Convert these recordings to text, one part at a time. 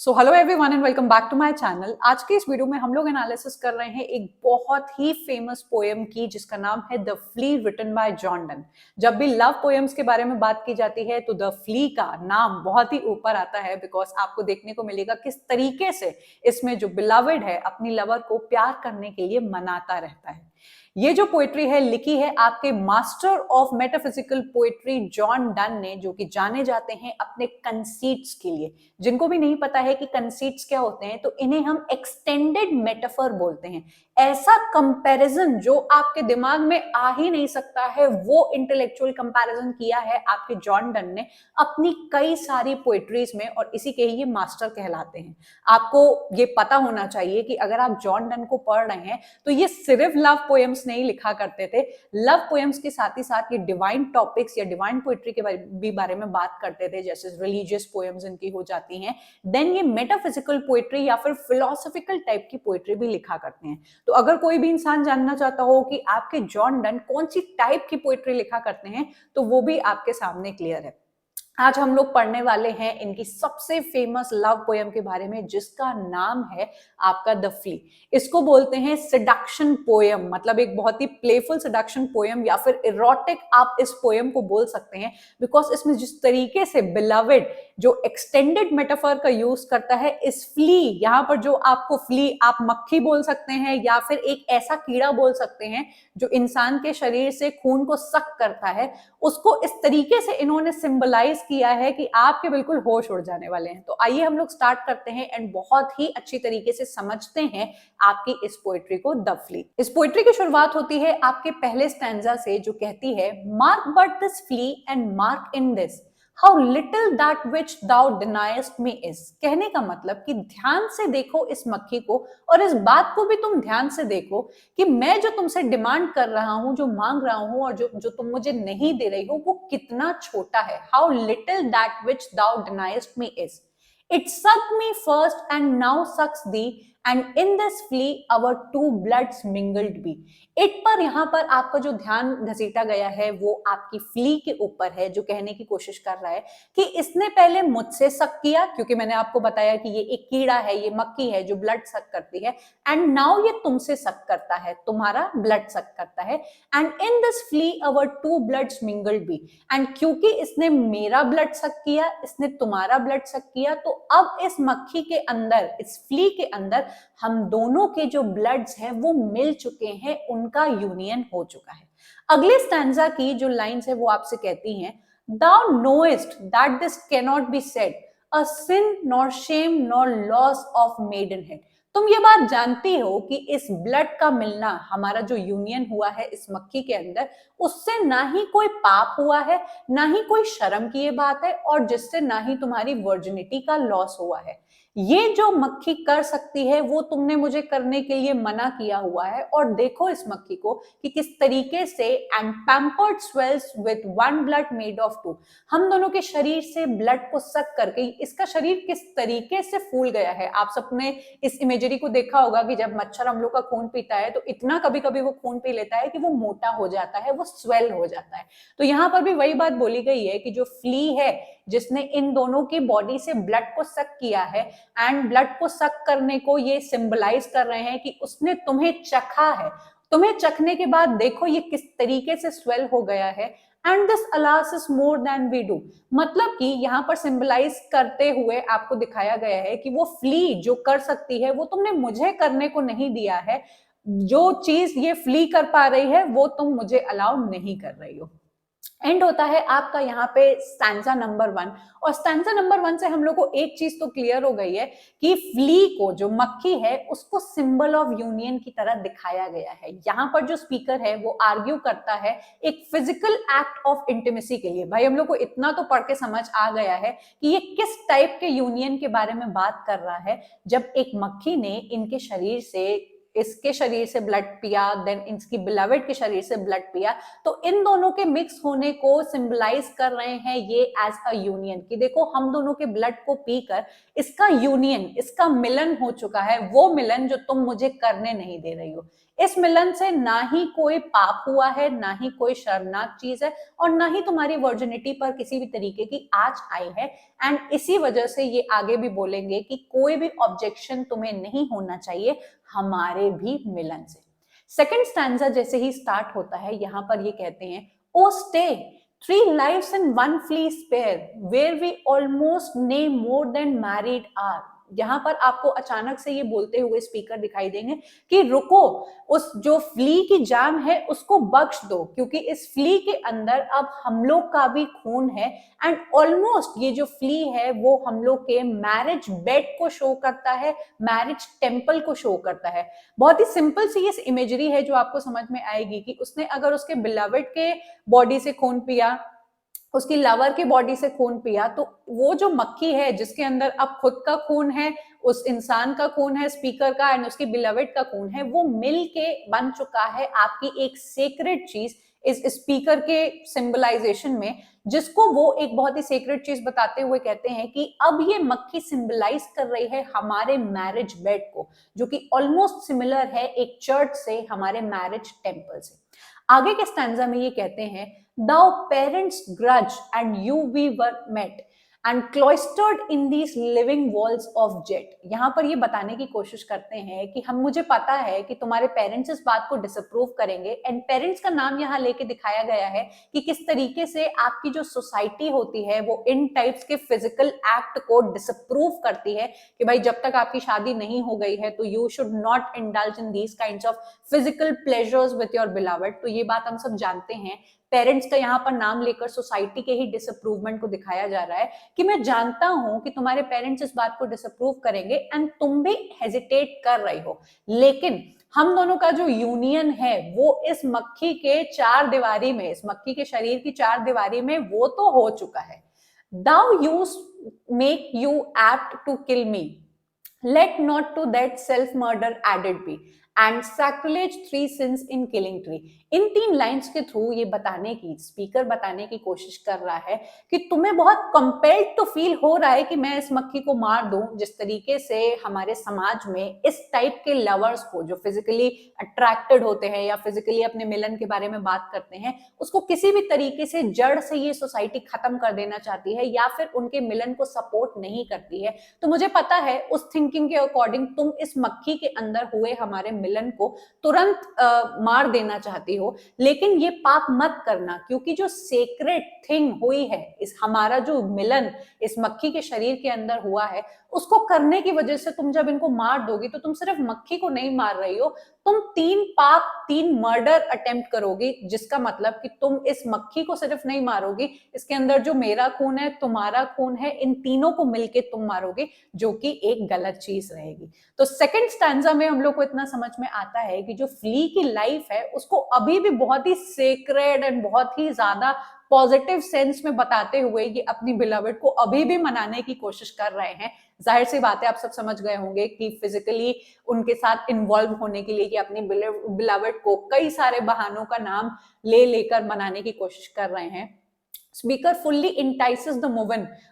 So hello everyone and welcome back to my channel. आज के इस वीडियो में हम लोग एनालिसिस कर रहे हैं एक बहुत ही फेमस पोएम की जिसका नाम है the flea written by John Donne. जब भी लव पोएम्स के बारे में बात की जाती है तो द फ्ली का नाम बहुत ही ऊपर आता है, बिकॉज आपको देखने को मिलेगा किस तरीके से इसमें जो बिलवड है अपनी लवर को प्यार करने के लिए मनाता रहता है। ये जो पोएट्री है लिखी है आपके master of metaphysical poetry John Donne ने, जो कि जाने जाते हैं अपने कंसीट्स के लिए। जिनको भी नहीं पता है कि कंसीट्स क्या होते हैं तो इन्हें हम एक्सटेंडेड मेटाफर बोलते हैं। ऐसा कंपैरिजन जो आपके दिमाग में आ ही नहीं सकता है, वो इंटेलेक्चुअल कंपैरिजन किया है आपके जॉन डन ने अपनी कई सारी पोएट्रीज में, और इसी के ही ये मास्टर कहलाते हैं। आपको ये पता होना चाहिए कि अगर आप जॉन डन को पढ़ रहे हैं तो ये सिर्फ लव पोएम्स नहीं लिखा करते थे। लव पोएम्स के साथ ही साथ ये डिवाइन टॉपिक्स या डिवाइन पोएट्री के भी बारे में बात करते थे, जैसे रिलीजियस पोएम्स इनकी हो जाती हैं। देन ये मेटाफिजिकल पोएट्री या फिर फिलोसॉफिकल टाइप की पोएट्री भी लिखा करते हैं। तो अगर कोई भी इंसान जानना चाहता हो कि आपके जॉन डन कौन सी टाइप की पोएट्री लिखा करते हैं तो वो भी आपके सामने क्लियर है। आज हम लोग पढ़ने वाले हैं इनकी सबसे फेमस लव पोएम के बारे में, जिसका नाम है आपका द फ्ली। इसको बोलते हैं सेडक्शन पोएम, मतलब एक बहुत ही प्लेफुल सेडक्शन पोएम या फिर इरोटिक आप इस पोएम को बोल सकते हैं, बिकॉज इसमें जिस तरीके से बिलवड जो एक्सटेंडेड मेटाफर का यूज करता है इस फ्ली, यहाँ पर जो आपको फ्ली आप मक्खी बोल सकते हैं या फिर एक ऐसा कीड़ा बोल सकते हैं जो इंसान के शरीर से खून को सक करता है, उसको इस तरीके से इन्होंने सिंबलाइज किया है कि आपके बिल्कुल होश उड़ जाने वाले हैं। तो आइए हम लोग स्टार्ट करते हैं एंड बहुत ही अच्छी तरीके से समझते हैं आपकी इस पोएट्री को, द फ्ली। इस पोएट्री की शुरुआत होती है आपके पहले स्टैंजा से, जो कहती है mark but this flea and mark in this how little that which thou deniest me is. कहने का मतलब कि ध्यान से देखो इस मक्खी को, और इस बात को भी तुम ध्यान से देखो कि मैं जो तुमसे डिमांड कर रहा हूं, जो मांग रहा हूं, और जो तुम मुझे नहीं दे रही हो वो कितना छोटा है। How little that which thou deniest me is, it sucked me first and now sucks thee, and in this flea our two bloods mingled be। It पर यहाँ पर आपका जो ध्यान घसीटा गया है वो आपकी फ्ली के ऊपर है, जो कहने की कोशिश कर रहा है कि इसने पहले मुझसे सक किया, क्योंकि मैंने आपको बताया कि ये एक कीड़ा है, ये मक्खी है जो ब्लड सक करती है, एंड नाउ ये तुमसे सक करता है, तुम्हारा ब्लड सक करता है। And in this flea our two bloods mingled be, and क्योंकि इसने मेरा ब्लड सक किया, इसने तुम्हारा ब्लड सक किया, तो अब इस मक्खी के अंदर, इस फ्ली के अंदर हम दोनों के जो ब्लड्स हैं वो मिल चुके हैं, उनका यूनियन हो चुका है। अगले स्टैंजा की जो लाइन्स है वो आपसे कहती हैं, thou knowest that this cannot be said, a sin nor shame nor loss of maidenhead। तुम ये बात जानती हो कि इस ब्लड का मिलना, हमारा जो यूनियन हुआ है इस मक्खी के अंदर, उससे ना ही कोई पाप हुआ है, ना ही कोई शर्म की ये बात है, और जिससे ना ही तुम्हारी वर्जिनिटी का लॉस हुआ है। ये जो मक्खी कर सकती है वो तुमने मुझे करने के लिए मना किया हुआ है। और देखो इस मक्खी को कि किस तरीके से, and pampered swells with one blood made of two, हम दोनों के शरीर से ब्लड को सक करके इसका शरीर किस तरीके से फूल गया है। आप सबने इस इमेजरी को देखा होगा कि जब मच्छर हम लोग का खून पीता है तो इतना कभी कभी वो खून पी लेता है कि वो मोटा हो जाता है, वो स्वेल हो जाता है। तो यहाँ पर भी वही बात बोली गई है कि जो फ्ली है जिसने इन दोनों की बॉडी से ब्लड को सक किया है, एंड ब्लड को सक करने को ये सिंबलाइज कर रहे हैं कि उसने तुम्हें चखा है, तुम्हें चखने के बाद देखो ये किस तरीके से स्वेल हो गया है। And this alas is more than we do, मतलब कि यहाँ पर सिंबलाइज करते हुए आपको दिखाया गया है कि वो फ्ली जो कर सकती है वो तुमने मुझे करने को नहीं दिया है। जो चीज ये फ्ली कर पा रही है वो तुम मुझे अलाउ नहीं कर रही हो। एंड होता है आपका यहाँ पे स्टैंजा नंबर 1, और स्टैंजा नंबर 1 से हम लोग को एक चीज तो क्लियर हो गई है कि फ्ली को, जो मक्खी है, उसको सिंबल ऑफ यूनियन की तरह दिखाया गया है। यहाँ पर जो स्पीकर है वो आर्ग्यू करता है एक फिजिकल एक्ट ऑफ इंटीमेसी के लिए। भाई हम लोग को इतना तो पढ़ के समझ आ गया है कि ये किस टाइप के यूनियन के बारे में बात कर रहा है, जब एक मक्खी ने इनके शरीर से, इसके शरीर से ब्लड पिया, देन इसकी बिलवड के शरीर से ब्लड पिया, तो इन दोनों के मिक्स होने को सिंबलाइज कर रहे हैं ये एज अ यूनियन, कि देखो हम दोनों के ब्लड को पीकर इसका यूनियन, इसका मिलन हो चुका है, वो मिलन जो तुम मुझे करने नहीं दे रही हो। इस मिलन से ना ही कोई पाप हुआ है, ना ही कोई शर्मनाक चीज है, और ना ही तुम्हारी वर्जिनिटी पर किसी भी तरीके की आंच आई है। एंड इसी वजह से ये आगे भी बोलेंगे कि कोई भी ऑब्जेक्शन तुम्हें नहीं होना चाहिए हमारे भी मिलन से। सेकंड स्टैंजा जैसे ही स्टार्ट होता है, यहां पर ये कहते हैं, ओ stay, 3 lives and 1 flea spare, where we almost nay more than married are। यहां पर आपको अचानक से ये बोलते हुए स्पीकर दिखाई देंगे कि रुको, उस जो फ्ली की जान है उसको बख्श दो, क्योंकि इस फ्ली के अंदर अब हम लोग का भी खून है। एंड ऑलमोस्ट ये जो फ्ली है वो हम लोग के मैरिज बेड को शो करता है, मैरिज टेम्पल को शो करता है। बहुत ही सिंपल सी ये इमेजरी है जो आपको समझ में आएगी कि उसने अगर उसके बिलवेड के बॉडी से खून पिया, उसकी लवर की बॉडी से खून पिया, तो वो जो मक्खी है जिसके अंदर अब खुद का खून है, उस इंसान का खून है स्पीकर का, एंड उसकी बिलवेड का खून है, वो मिल के बन चुका है आपकी एक सेक्रेड चीज इस स्पीकर के सिंबलाइजेशन में, जिसको वो एक बहुत ही सेक्रेड चीज बताते हुए कहते हैं कि अब ये मक्खी सिंबलाइज कर रही है हमारे मैरिज बेड को, जो कि ऑलमोस्ट सिमिलर है एक चर्च से, हमारे मैरिज टेम्पल से। आगे के स्टैंजा में ये कहते हैं, thou parents grudge and you we were met and cloistered in these living walls of jet। यहां पर ये बताने की कोशिश करते हैं कि मुझे पता है कि तुम्हारे पेरेंट्स इस बात को डिसअप्रूव करेंगे, एंड पेरेंट्स का नाम यहाँ लेके दिखाया गया है कि किस तरीके से आपकी जो सोसाइटी होती है वो इन टाइप्स के फिजिकल एक्ट को डिसअप्रूव करती है कि भाई जब तक आपकी शादी नहीं हो गई है तो you should not indulge in these kinds of physical pleasures with your beloved. तो ये बात हम सब जानते हैं। पेरेंट्स का यहाँ पर नाम लेकर सोसाइटी के ही डिसअप्रूवमेंट को दिखाया जा रहा है कि मैं जानता हूं कि तुम्हारे पेरेंट्स इस बात को डिसअप्रूव करेंगे एंड तुम भी हेजिटेट कर रही हो, लेकिन हम दोनों का जो यूनियन है वो इस मक्खी के चार दीवारी में, इस मक्खी के शरीर की चार दीवारी में वो तो हो चुका है। Thou used make you apt to kill me, let not to that self murder added be and sacrilege 3 sins in killing 3। In 3 lines के थ्रू ये बताने की, स्पीकर बताने की कोशिश कर रहा है कि तुम्हें बहुत कंपेल्ड तो फील हो रहा है कि मैं इस मक्खी को मार दूं, जिस तरीके से हमारे समाज में इस टाइप के लवर्स को जो फिजिकली अट्रैक्टेड होते हैं या फिजिकली अपने मिलन के बारे में बात करते हैं, उसको किसी भी तरीके से जड़ से ये सोसाइटी खत्म कर देना चाहती है या फिर उनके मिलन को सपोर्ट नहीं करती है। तो मुझे पता है उस थिंकिंग के अकॉर्डिंग तुम इस मक्खी के अंदर हुए हमारे मिलन को तुरंत मार देना चाहती हो, लेकिन ये पाप मत करना, क्योंकि जो सेक्रेड थिंग हुई है, इस हमारा जो मिलन इस मक्खी के शरीर के अंदर हुआ है, उसको करने की वजह से तुम जब इनको मार दोगी तो तुम सिर्फ मक्खी को नहीं मार रही हो, तुम 3 पाप, 3 मर्डर अटेम्प्ट करोगी, जिसका मतलब कि तुम इस मक्खी को सिर्फ नहीं मारोगी, इसके अंदर जो मेरा खून है, तुम्हारा खून है, इन तीनों को मिलके तुम मारोगे, जो कि एक गलत चीज रहेगी। तो सेकंड स्टैंजा में हम लोग को इतना समझ में आता है कि जो फ्ली की लाइफ है उसको अभी भी बहुत ही सेक्रेड एंड बहुत ही ज्यादा पॉजिटिव सेंस में बताते हुए ये अपनी बिलवेड को अभी भी मनाने की कोशिश कर रहे हैं। जाहिर सी बात है, आप सब समझ गए होंगे कि फिजिकली उनके साथ इन्वॉल्व होने के लिए ये अपनी बिलवेड को कई सारे बहानों का नाम ले लेकर मनाने की कोशिश कर रहे हैं। Speaker fully entices the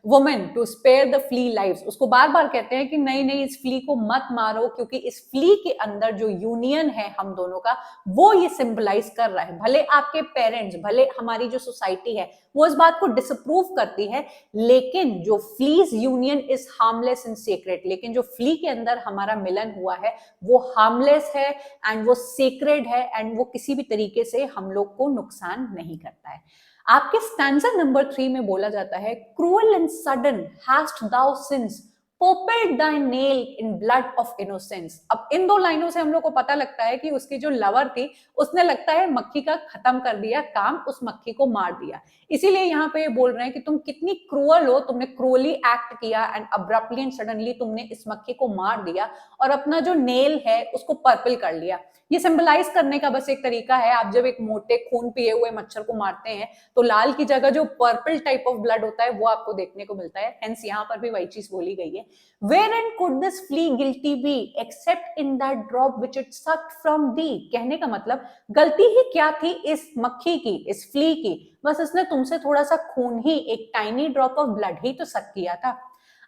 woman to spare the flea lives. उसको बार बार कहते हैं कि नहीं नहीं, इस फ्ली को मत मारो, क्योंकि इस फ्ली के अंदर जो यूनियन है हम दोनों का, वो ये सिंबलाइज कर रहा है। भले आपके पेरेंट्स, भले हमारी जो सोसाइटी है वो इस बात को डिसअप्रूव करती है, लेकिन जो fleas union is harmless and sacred, लेकिन जो फ्ली के अंदर हमारा मिलन हुआ है वो हार्मलेस है एंड वो सेक्रेड है एंड वो किसी भी तरीके से हम लोग को नुकसान नहीं करता है। आपके स्टैंजा नंबर 3 में बोला जाता है, cruel and sudden hast thou since purpled thy nail in blood of innocence। अब इन 2 लाइनों से हम लोग को पता लगता है कि उसकी जो लवर थी उसने लगता है मक्खी का खत्म कर दिया काम, उस मक्खी को मार दिया। इसीलिए यहाँ पे ये बोल रहे हैं कि तुम कितनी क्रूअल हो, तुमने क्रूअली एक्ट किया एंड अब्रप्टली एंड सडनली तुमने इस मक्खी को मार दिया और अपना जो नेल है उसको पर्पल कर लिया। ये सिंबलाइज करने का बस एक तरीका है, आप जब एक मोटे खून पिए हुए मच्छर को मारते हैं तो लाल की जगह जो पर्पल टाइप ऑफ ब्लड होता है वो आपको देखने को मिलता है। हेंस यहाँ पर भी वही चीज बोली गई है। Wherein could this flea guilty be except in that drop which it sucked from thee। कहने का मतलब गलती ही क्या थी इस मक्खी की, इस फ्ली की, बस इसने तुमसे थोड़ा सा खून ही, एक टाइनी ड्रॉप ऑफ ब्लड ही तो सक किया था।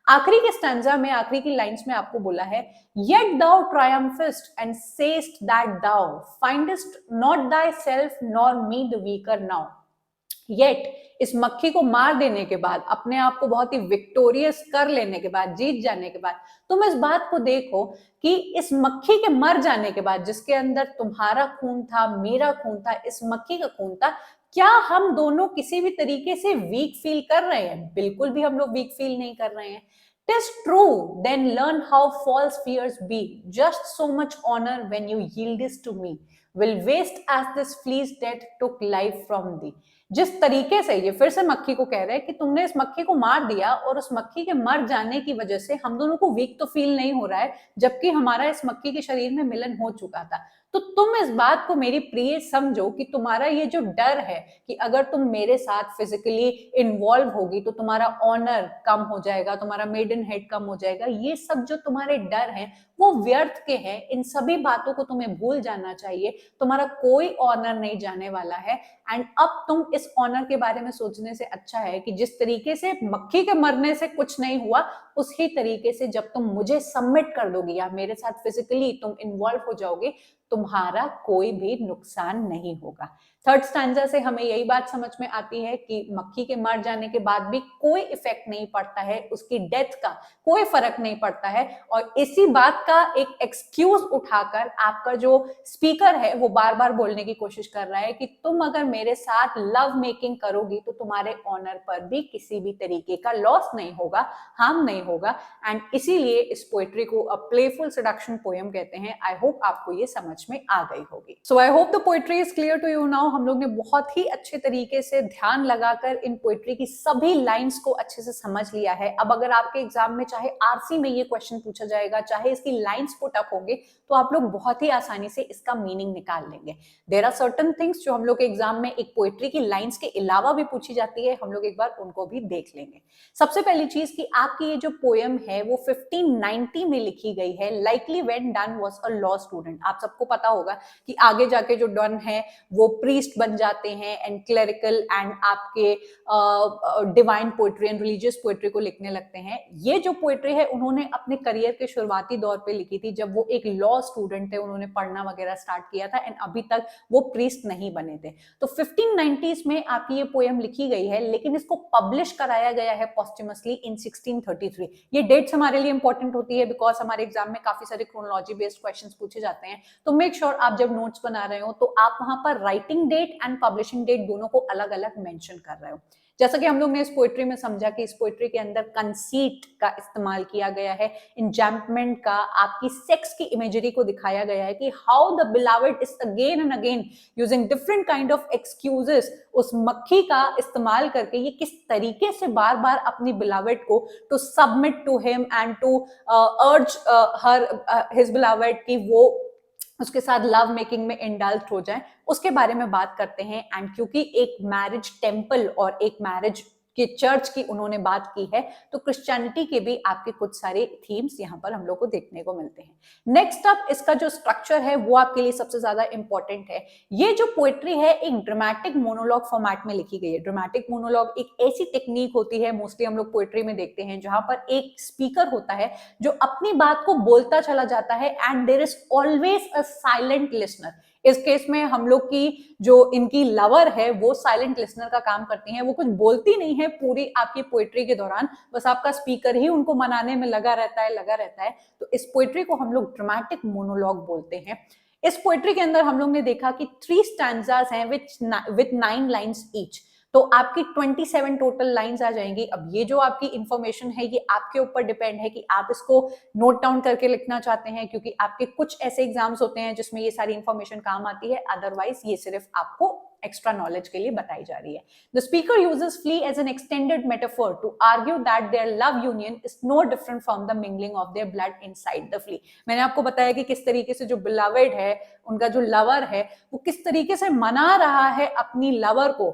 आखिरी के स्टैंजा में, आखिरी की लाइंस में आपको बोला है, yet thou triumphest and sayest that thou findest not thyself nor me the weaker now. Yet इस मक्खी को मार देने के बाद, अपने आप को बहुत ही विक्टोरियस कर लेने के बाद, जीत जाने के बाद, तुम इस बात को देखो कि इस मक्खी के मर जाने के बाद, जिसके अंदर तुम्हारा खून था, मेरा खून था, इस मक्खी का खून था, क्या हम दोनों किसी भी तरीके से वीक फील कर रहे हैं? बिल्कुल भी हम लोग वीक फील नहीं कर रहे हैं. Tis true, then learn how false fears be. Just so much honor when you yieldest to me will waste as this flea's death took life from thee. जिस तरीके से, ये फिर से मक्खी को कह रहे हैं कि तुमने इस मक्खी को मार दिया और उस मक्खी के मर जाने की वजह से हम दोनों को वीक तो फील नहीं हो रहा है, जबकि हमारा इस मक्खी के शरीर में मिलन हो चुका था. तो तुम इस बात को मेरी प्रिय समझो कि तुम्हारा ये जो डर है कि अगर तुम मेरे साथ फिजिकली इन्वॉल्व होगी तो तुम्हारा ऑनर कम हो जाएगा, तुम्हारा मेडन हेड कम हो जाएगा, ये सब जो तुम्हारे डर हैं वो व्यर्थ के हैं. इन सभी बातों को तुम्हें भूल जाना चाहिए. तुम्हारा कोई ऑनर नहीं जाने वाला है. एंड अब तुम इस ऑनर के बारे में सोचने से अच्छा है कि जिस तरीके से मक्खी के मरने से कुछ नहीं हुआ, उसी तरीके से जब तुम मुझे सबमिट कर दोगी या मेरे साथ फिजिकली तुम इन्वॉल्व हो जाओगे, तुम्हारा कोई भी नुकसान नहीं होगा. थर्ड स्टैंजा से हमें यही बात समझ में आती है कि मक्खी के मर जाने के बाद भी कोई इफेक्ट नहीं पड़ता है, उसकी डेथ का कोई फर्क नहीं पड़ता है. और इसी बात का एक एक्सक्यूज उठाकर आपका जो स्पीकर है वो बार बार बोलने की कोशिश कर रहा है कि तुम अगर मेरे साथ लव मेकिंग करोगी तो तुम्हारे ऑनर पर भी किसी भी तरीके का लॉस नहीं होगा, हार्म नहीं होगा. एंड इसीलिए इस पोएट्री को अ प्लेफुल सेडक्शन पोएम कहते हैं. आई होप आपको ये समझ में आ गई होगी. So I hope the poetry is clear to you now. हम लोग ने बहुत ही अच्छे तरीके से ध्यान लगाकर इन पोएट्री की सभी लाइंस को अच्छे से समझ लिया है. अब अगर आपके एग्जाम में चाहे आरसी में ये क्वेश्चन पूछा जाएगा, चाहे इसकी लाइंस पुट अप होंगे, तो आप लोग बहुत ही आसानी से इसका मीनिंग निकाल लेंगे. देयर आर सर्टेन थिंग्स जो हम लोग के एग्जाम में एक पोएट्री की लाइंस के अलावा भी पूछी जाती है, हम लोग एक बार उनको भी देख लेंगे. सबसे पहली चीज कि आपकी ये जो पोएम है वो 1590 में लिखी गई है. Likely when done was a law student. आप सबको पता होगा कि आगे जाके जो डन है वो प्रीस्ट बन जाते हैं एंड क्लेरिकल एंड आपके divine poetry and religious poetry को लिखने लगते हैं. ये जो पोएट्री है उन्होंने अपने करियर के शुरुआती दौर पे लिखी थी, जब वो एक लॉ स्टूडेंट थे, उन्होंने पढ़ना वगैरह स्टार्ट किया था एंड अभी तक वो प्रीस्ट नहीं बने थे. तो 1590s में आपकी ये पोएम लिखी गई है, लेकिन इसको पब्लिश कराया गया है पोस्टमसली इन 1633. ये डेट्स हमारे लिए इंपॉर्टेंट होती है बिकॉज हमारे एग्जाम में काफी सारे क्रोनोलॉजी बेस्ड क्वेश्चंस पूछे जाते हैं. तो मेक श्योर आप जब नोट्स बना रहे हो तो आप वहां पर writing date and publishing date दोनों को अलग अलग मेंशन कर रहे हो. जैसा कि हम लोग ने इस पोएट्री में समझा कि इस पोएट्री के अंदर कंसीट का इस्तेमाल किया गया है, इंजैम्पमेंट का, आपकी सेक्स की इमेजरी को दिखाया गया है कि how the beloved is again and again using different kind of excuses. उस मक्खी का इस्तेमाल करके ये किस तरीके से बार बार अपनी बिलवेड को to submit to him and to urge her his beloved की वो उसके साथ लव मेकिंग में इंडल्ज हो जाए, उसके बारे में बात करते हैं. एंड क्योंकि एक मैरिज टेम्पल और एक मैरिज की चर्च की उन्होंने बात की है, तो क्रिश्चियनिटी के भी आपके कुछ सारे थीम्स यहाँ पर हम लोग को देखने को मिलते हैं. नेक्स्ट अप इसका जो स्ट्रक्चर है वो आपके लिए सबसे ज्यादा इंपॉर्टेंट है. ये जो पोएट्री है एक ड्रामेटिक मोनोलॉग फॉर्मेट में लिखी गई है. ड्रामेटिक मोनोलॉग एक ऐसी टेक्निक होती है, मोस्टली हम लोग पोएट्री में देखते हैं, जहां पर एक स्पीकर होता है जो अपनी बात को बोलता चला जाता है and there is always a silent listener. इस केस में हम लोग की जो इनकी लवर है वो साइलेंट लिसनर का काम करती हैं. वो कुछ बोलती नहीं है पूरी आपकी पोएट्री के दौरान, बस आपका स्पीकर ही उनको मनाने में लगा रहता है. तो इस पोएट्री को हम लोग ड्रामेटिक मोनोलॉग बोलते हैं. इस पोएट्री के अंदर हम लोग ने देखा कि 3 स्टैंजास हैं विथ 9 लाइन्स ईच. तो आपकी 27 टोटल लाइंस आ जाएंगी. अब ये जो आपकी इंफॉर्मेशन है ये आपके ऊपर डिपेंड है कि आप इसको नोट डाउन करके लिखना चाहते हैं, क्योंकि आपके कुछ ऐसे एग्जाम्स होते हैं जिसमें ये सारी इंफॉर्मेशन काम आती है. अदरवाइज ये सिर्फ आपको एक्स्ट्रा नॉलेज के लिए बताई जा रही है. The speaker uses flea as an extended metaphor to argue that their love union is no different from the mingling of their blood inside the flea. मैंने आपको बताया कि किस तरीके से जो बिलवेड है, उनका जो लवर है, वो किस तरीके से मना रहा है अपनी लवर को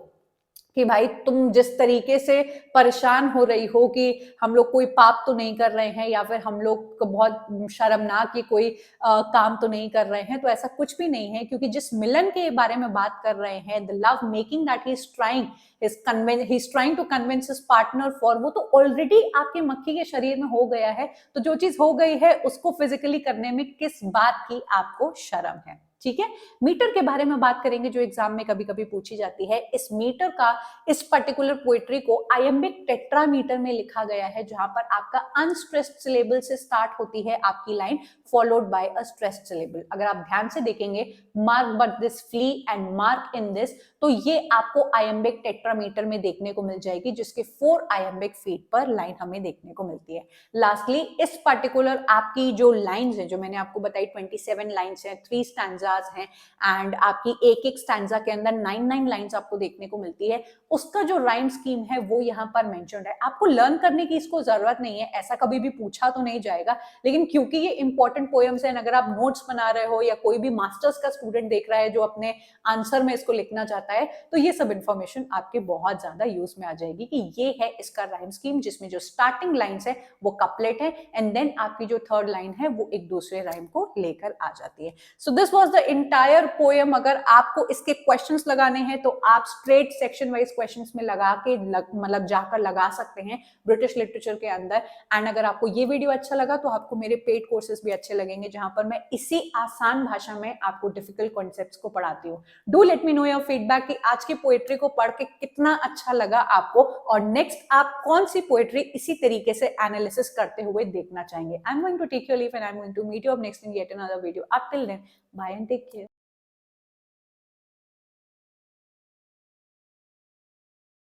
कि भाई तुम जिस तरीके से परेशान हो रही हो कि हम लोग कोई पाप तो नहीं कर रहे हैं या फिर हम लोग को बहुत शर्मनाक कि कोई काम तो नहीं कर रहे हैं, तो ऐसा कुछ भी नहीं है, क्योंकि जिस मिलन के बारे में बात कर रहे हैं, the love making that he is trying, he is trying to convince his partner for, वो तो ऑलरेडी आपके मक्खी के शरीर में हो गया है। तो जो चीज हो गई है उसको फिजिकली करने में किस बात की आपको शर्म है? ठीक है। मीटर के बारे में बात करेंगे, जो एग्जाम में कभी कभी पूछी जाती है। इस मीटर का, इस पर्टिकुलर पोएट्री को आयम्बिक टेट्रामीटर में लिखा गया है, जहां पर आपका अनस्ट्रेस्ड सिलेबल से स्टार्ट होती है आपकी line, followed by a stressed syllable. अगर आप ध्यान से देखेंगे, mark but this flea and mark in this, तो ये आपको आयम्बिक टेट्रामीटर में देखने को मिल जाएगी, जिसके 4 आयम्बिक फीट पर लाइन हमें देखने को मिलती है। लास्टली, इस पर्टिकुलर आपकी जो लाइंस है, जो मैंने आपको बताई 27 लाइंस हैं, 3 स्टैंजाज हैं, एंड आपकी एक एक स्टैंजा के अंदर 9 लाइंस आपको देखने को मिलती है। उसका जो राइम स्कीम है वो यहाँ पर मेंशन्ड है। आपको लर्न करने की इसको जरूरत नहीं है, ऐसा कभी भी पूछा तो नहीं जाएगा, लेकिन क्योंकि ये इंपॉर्टेंट पोएम्स हैं, अगर आप नोट्स बना रहे हो या कोई भी मास्टर्स का स्टूडेंट देख रहा है जो अपने आंसर में इसको लिखना चाहता है, तो ये सब इंफॉर्मेशन आपके बहुत ज्यादा यूज में आ जाएगी कि ये है इसका राइम स्कीम, जिसमें जो स्टार्टिंग लाइंस है वो कपलेट है, एंड देन आपकी जो थर्ड लाइन है वो एक दूसरे राइम को लेकर आ जाती है। So this was the entire poem. अगर आपको इसके क्वेश्चंस लगाने हैं तो आप स्ट्रेट सेक्शन वाइज क्वेश्चंस में लगा के मतलब जाकर लगा सकते हैं ब्रिटिश लिटरेचर के अंदर। एंड अगर आपको ये वीडियो अच्छा लगा तो आपको मेरे पेड कोर्सेज भी अच्छे लगेंगे, जहां पर मैं इसी आसान भाषा में आपको डिफिकल्ट कॉन्सेप्ट्स को पढ़ाती हूँ। Do let me know your feedback कि आज की पोएट्री को पढ़ के कितना अच्छा लगा आपको, और नेक्स्ट आप कौन सी पोएट्री इसी तरीके से एनालिसिस करते हुए देखना चाहेंगे। I am going to take your leave and I am going to meet you up next in yet another video. Up till then, bye and take care.